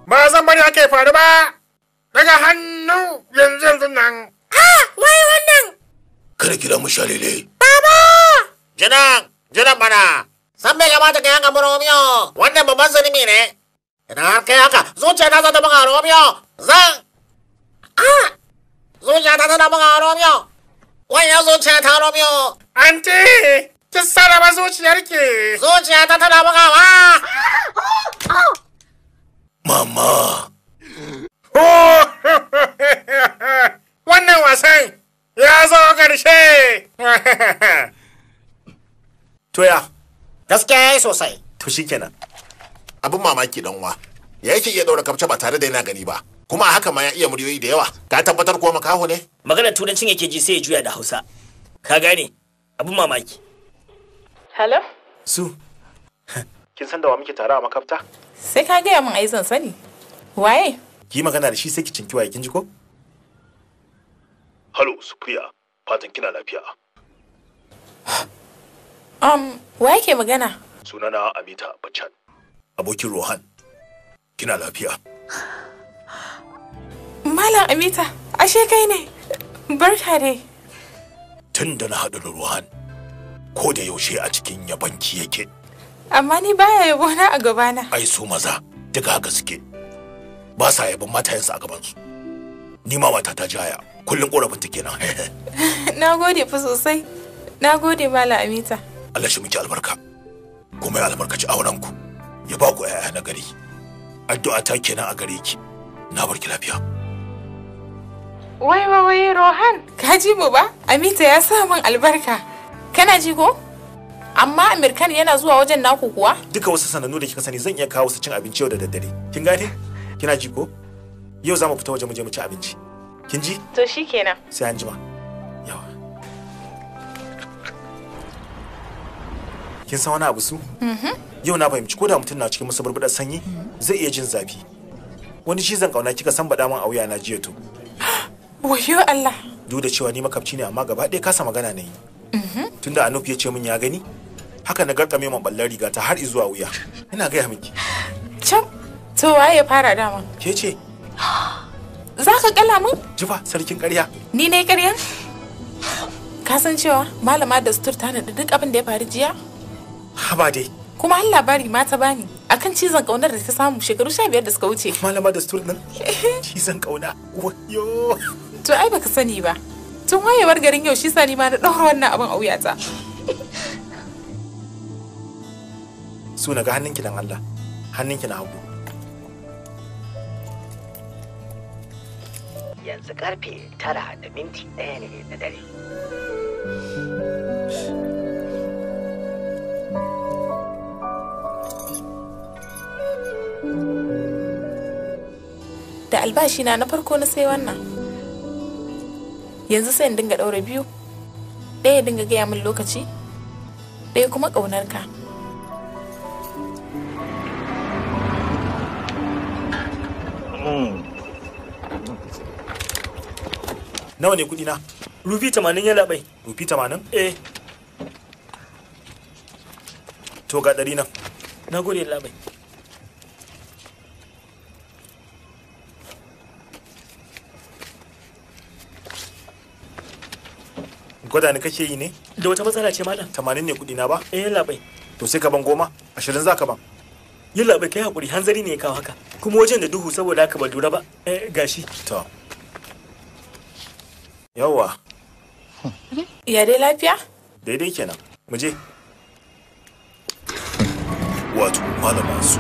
Ba zan bari haka ya faru ba. Daga hannu yanzu nan. Wai wannan. Kada ki da mu shalele. Baba! Jinan mana. San bai kamata ka yanka Romeo. Wannan babban zulumi ne. Idan har kai haka, zuciya ta zata buga Romeo. Zuciya ta zata buga Romeo. Wannan zuciya ta Romeo. Anti, ki sarrafa zuciyarki. Zuciya ta tana bugawa. Mama. Wannan wasan ya zo ƙarshe. Toya. Gaskiya yayi sosai. To shikenan. Abin mamaki dan uwa. Ya yake iya daura kapce ba tare da yana gani ba. Kuma haka ma ya iya muryoyi da yawa. Ka tabbatar ko makaho ne? Maganar turancin yake ji sai ya juya da Hausa. Ka gane? Abin mamaki. Hello? Su. Kin san da wa muke tare a makafta? Sai ka gaya min ai zan sani. Waye? Ki magana da shi sai ki cinki waye kin ji ko? Hello, Supriya. Fatan kina lafiya. Waye ke magana? Sunana Amita Bachchan. Abokin Rohan. Kina lafiya? Malam Amita, ashe kai ne. Barka dai. Tun da na haɗu da Rohan, ko da yaushe a cikin yabanki yake. Amma ni baya yabona a gabana. Ai su maza duka haka suke. Ba sa yabon matayensu a gabansu. Ni ma mata ta jaya, kullum korafin ta kenan. Na gode fa sosai. Na gode Malam Amita. Allah shi miki albarka. Kuma ya albarkaci aurenku. Ya ba ku ƴaƴa na gari. Addu'a ta kenan a gare ki. Na barki lafiya. Wai Rohan, ka ji mu ba? Amita ya sa min albarka. Kana ji ko? Amma Amirkan yana zuwa wajen naku kuwa? Duka wasu sanannu da kika sani zan iya kawo su cin abinci yau da daddare. Kin gane? Kina ji ko? Yau za mu fita waje mu je mu ci abinci. Kin ji? To shikenan. Sai an jima. Yawa. Kin san wani abu su? Yau na fahimci ko da mutum na cikin musabbarbadar sanyi zai iya jin zafi. Wani cizon kauna kika san bada min a wuya na jiya to. Wayo Allah. Duk da cewa ni makabci ne amma gaba ɗaya kasa magana na yi. Tunda Anup ya ce min ya gani, haka na garkame man ballar riga ta har zuwa wuya. Ina gaya miki. Can, to waye ya fara dama? Ke ce? Za ka kala min? Jifa sarkin ƙarya. Ni ne ƙaryan? Ka san cewa malama da sutur ta da duk abin da ya faru jiya? Haba dai. Kuma har labari ma ta bani akan cizon kaunar da ta samu shekaru 15 da suka wuce. Malama da sutur din? Cizon kauna. Wayo. To ai baka sani ba. Tun wayewar garin yau shi sani ma na ɗaura wannan abin a wuyata. Su na ga hannunki dan Allah. Hannunki na hagu. Yanzu karfe 9:01 ne na dare. Da albashi na farko na sai wannan. Yanzu sai in dinga ɗaura biyu. Ɗaya dinga gaya min lokaci, ɗaya kuma ƙaunar ka. Nawa ne kuɗi na? Rufi 80 ya labai. Rufi 80? Eh. To ga 100 nan. Na gode labai. Gwada ni kake yi ne? Da wata matsala ce malam? 80 ne kuɗi na ba? Eh labai. To sai ka ban 10, 20 za ka ban. Yin labai kai hakuri hanzari ne ya kawo haka. Kuma wajen da duhu saboda haka ba lura ba. Gashi. To. Yawwa. Ya dai lafiya? Daidai kenan. Mu je. Wato malama su.